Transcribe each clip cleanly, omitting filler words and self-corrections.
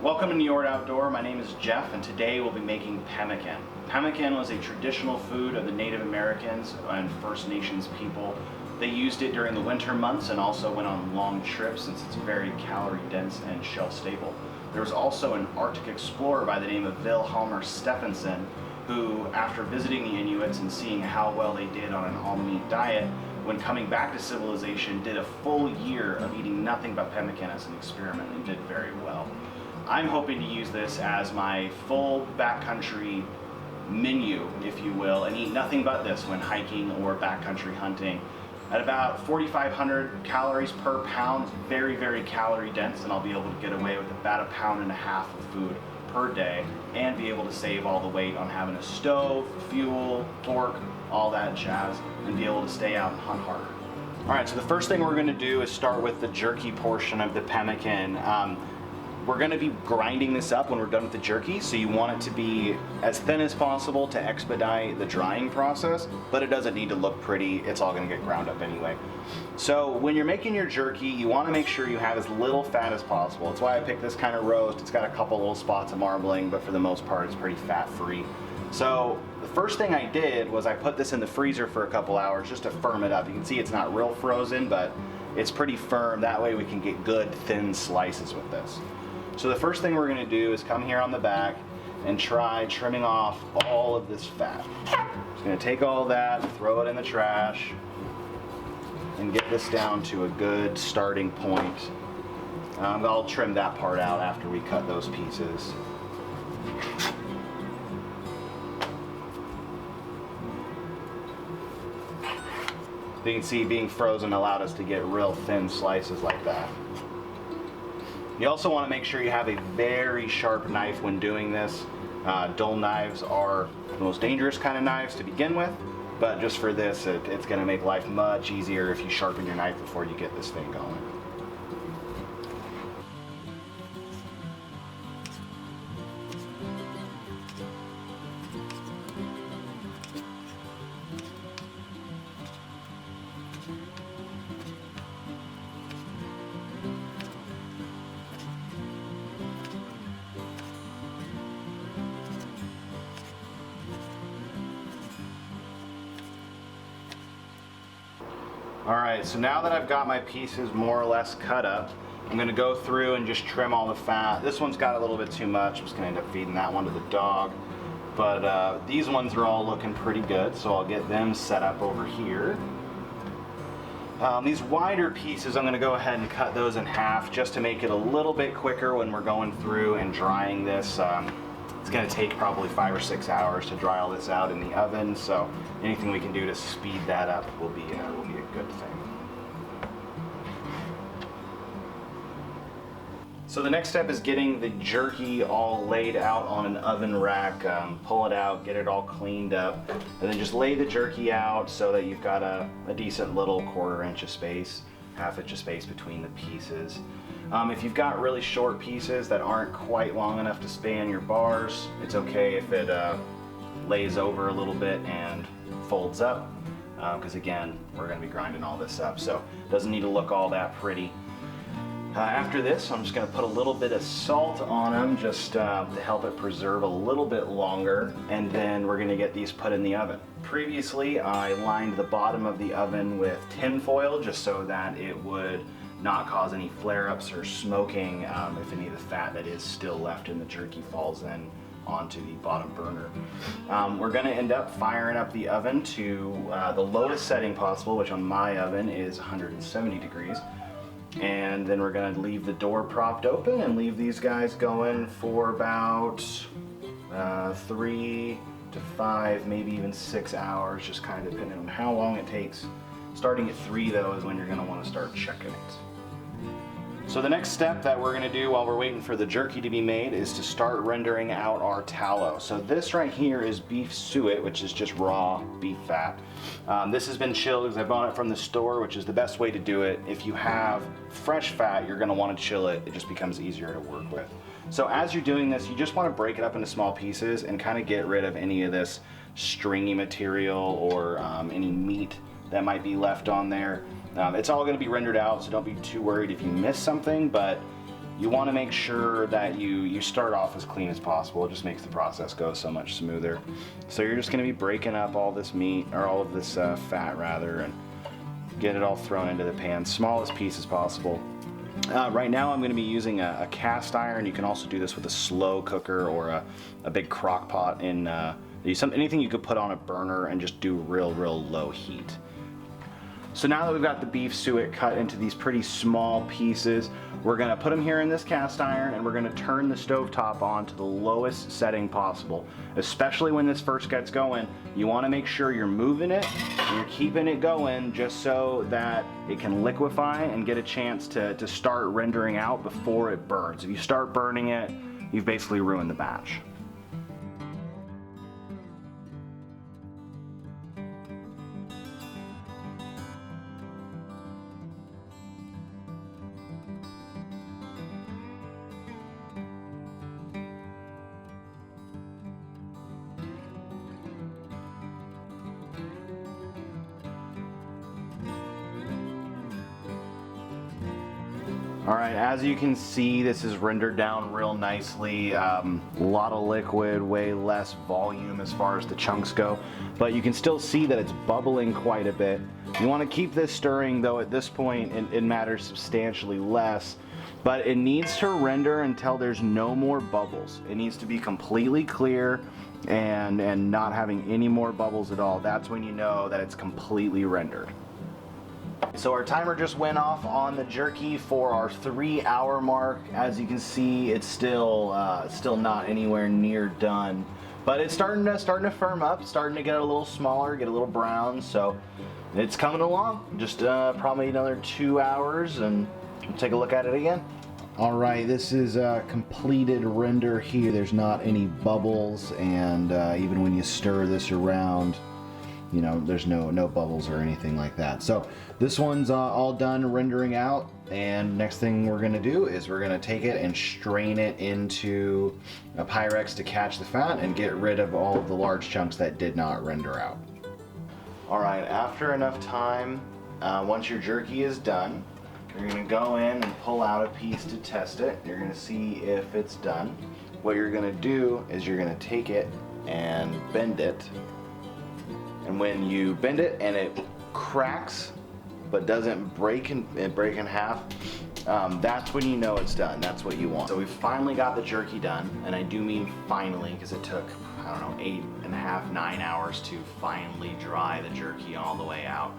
Welcome to Njord Outdoor. My name is Jeff, and today we'll be making pemmican. Pemmican was a traditional food of the Native Americans and First Nations people. They used it during the winter months and also went on long trips since it's very calorie dense and shelf stable. There was also an Arctic explorer by the name of Vilhjalmur Stephenson who, after visiting the Inuits and seeing how well they did on an all-meat diet, when coming back to civilization, did a full year of eating nothing but pemmican as an experiment and did very well. I'm hoping to use this as my full backcountry menu, if you will, and eat nothing but this when hiking or backcountry hunting. At about 4,500 calories per pound, very, very calorie dense, and I'll be able to get away with about 1.5 pounds of food per day and be able to save all the weight on having a stove, fuel, torque, all that jazz, and be able to stay out and hunt harder. All right, so the first thing we're gonna do is start with the jerky portion of the pemmican. We're going to be grinding this up when we're done with the jerky, so you want it to be as thin as possible to expedite the drying process, but it doesn't need to look pretty. It's all going to get ground up anyway. So when you're making your jerky, you want to make sure you have as little fat as possible. That's why I picked this kind of roast. It's got a couple little spots of marbling, but for the most part it's pretty fat-free. So the first thing I did was I put this in the freezer for a couple hours just to firm it up. You can see it's not real frozen, but it's pretty firm. That way we can get good thin slices with this. So the first thing we're going to do is come here on the back and try trimming off all of this fat. Just going to take all that, throw it in the trash, and get this down to a good starting point. I'll trim that part out after we cut those pieces. You can see being frozen allowed us to get real thin slices like that. You also want to make sure you have a very sharp knife when doing this. Dull knives are the most dangerous kind of knives to begin with, but just for this, it's going to make life much easier if you sharpen your knife before you get this thing going. Alright, so now that I've got my pieces more or less cut up, I'm going to go through and just trim all the fat. This one's got a little bit too much. I'm just going to end up feeding that one to the dog. But these ones are all looking pretty good, so I'll get them set up over here. These wider pieces, I'm going to go ahead and cut those in half just to make it a little bit quicker when we're going through and drying this. It's going to take probably 5 or 6 hours to dry all this out in the oven, so anything we can do to speed that up will be a good thing. So the next step is getting the jerky all laid out on an oven rack. Pull it out, get it all cleaned up, and then just lay the jerky out so that you've got a decent little 1/4 inch of space, 1/2 inch of space between the pieces. If you've got really short pieces that aren't quite long enough to span your bars, it's okay if it lays over a little bit and folds up, because again, we're going to be grinding all this up, so it doesn't need to look all that pretty. After this, I'm just going to put a little bit of salt on them just to help it preserve a little bit longer, and then we're going to get these put in the oven. Previously, I lined the bottom of the oven with tin foil just so that it would not cause any flare-ups or smoking if any of the fat that is still left in the jerky falls in onto the bottom burner. We're going to end up firing up the oven to the lowest setting possible, which on my oven is 170 degrees. And then we're going to leave the door propped open and leave these guys going for about 3 to 5, maybe even 6 hours, just kind of depending on how long it takes. Starting at 3 though is when you're going to want to start checking it. So the next step that we're going to do while we're waiting for the jerky to be made is to start rendering out our tallow. So this right here is beef suet, which is just raw beef fat. This has been chilled because I bought it from the store, which is the best way to do it. If you have fresh fat, you're going to want to chill it. It just becomes easier to work with. So as you're doing this, you just want to break it up into small pieces and kind of get rid of any of this stringy material or any meat that might be left on there. It's all going to be rendered out, so don't be too worried if you miss something, but you want to make sure that you start off as clean as possible. It just makes the process go so much smoother. So you're just going to be breaking up all this meat, or all of this fat rather, and get it all thrown into the pan, smallest piece as possible. Right now I'm going to be using a cast iron. You can also do this with a slow cooker or a big crock pot in anything you could put on a burner and just do real low heat. So now that we've got the beef suet cut into these pretty small pieces, we're going to put them here in this cast iron, and we're going to turn the stovetop on to the lowest setting possible. Especially when this first gets going, you want to make sure you're moving it and you're keeping it going just so that it can liquefy and get a chance to start rendering out before it burns. If you start burning it, you've basically ruined the batch. Alright, as you can see, this is rendered down real nicely. A lot of liquid, way less volume as far as the chunks go, but you can still see that it's bubbling quite a bit. You want to keep this stirring, though at this point it matters substantially less, but it needs to render until there's no more bubbles. It needs to be completely clear and not having any more bubbles at all. That's when you know that it's completely rendered. So our timer just went off on the jerky for our 3-hour mark. As you can see, it's still not anywhere near done, but it's starting to firm up, starting to get a little smaller, get a little brown. So it's coming along. Just probably another 2 hours, and we'll take a look at it again. All right, this is a completed render here. There's not any bubbles, and even when you stir this around, you know, there's no bubbles or anything like that. So this one's all done rendering out, and next thing we're gonna do is we're gonna take it and strain it into a Pyrex to catch the fat and get rid of all of the large chunks that did not render out. All right, after enough time, once your jerky is done, you're gonna go in and pull out a piece to test it. You're gonna see if it's done. What you're gonna do is you're gonna take it and bend it. And when you bend it and it cracks but doesn't break in half, that's when you know it's done. That's what you want. So we finally got the jerky done, and I do mean finally, because it took, I don't know, 8.5, 9 hours to finally dry the jerky all the way out.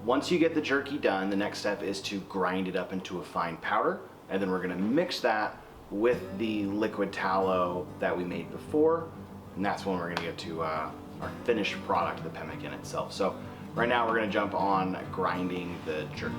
Once you get the jerky done, the next step is to grind it up into a fine powder, and then we're gonna mix that with the liquid tallow that we made before, and that's when we're gonna get to our finished product, the pemmican itself. So right now we're gonna jump on grinding the jerky.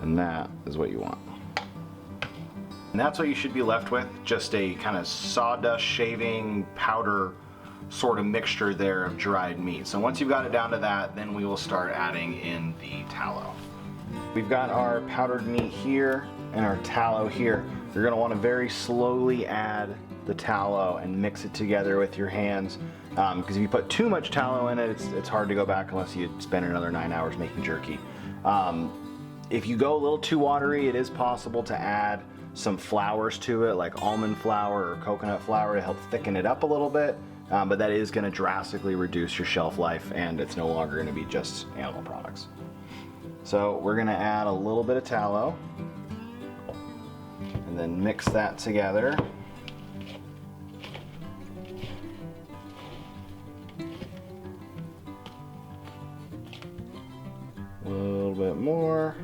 And that is what you want. And that's what you should be left with, just a kind of sawdust shaving powder sort of mixture there of dried meat. So once you've got it down to that, then we will start adding in the tallow. We've got our powdered meat here and our tallow here. You're gonna wanna very slowly add the tallow and mix it together with your hands, because if you put too much tallow in it, it's hard to go back unless you spend another 9 hours making jerky. If you go a little too watery, it is possible to add some flours to it, like almond flour or coconut flour, to help thicken it up a little bit, but that is going to drastically reduce your shelf life, and it's no longer going to be just animal products. So we're going to add a little bit of tallow and then mix that together. A little bit more.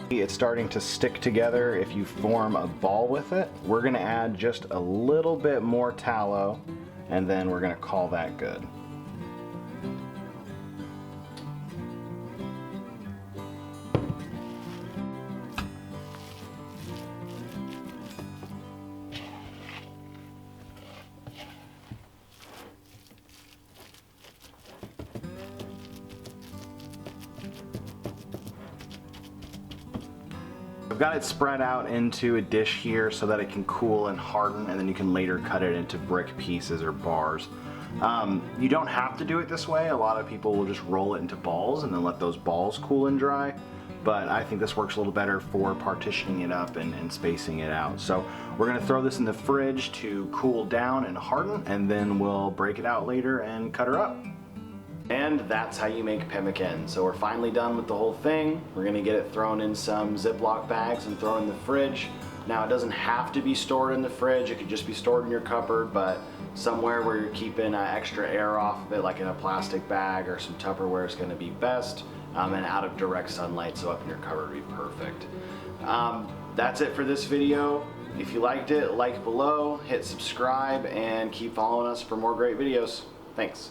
It's starting to stick together if you form a ball with it. We're gonna add just a little bit more tallow and then we're gonna call that good. I've got it spread out into a dish here so that it can cool and harden, and then you can later cut it into brick pieces or bars. You don't have to do it this way. A lot of people will just roll it into balls and then let those balls cool and dry. But I think this works a little better for partitioning it up and spacing it out. So we're gonna throw this in the fridge to cool down and harden, and then we'll break it out later and cut her up. And that's how you make pemmican. So we're finally done with the whole thing. We're gonna get it thrown in some Ziploc bags and thrown in the fridge. Now it doesn't have to be stored in the fridge, it could just be stored in your cupboard, but somewhere where you're keeping extra air off of it, like in a plastic bag or some Tupperware is gonna be best, and out of direct sunlight, so up in your cupboard would be perfect. That's it for this video. If you liked it, like below, hit subscribe, and keep following us for more great videos. Thanks.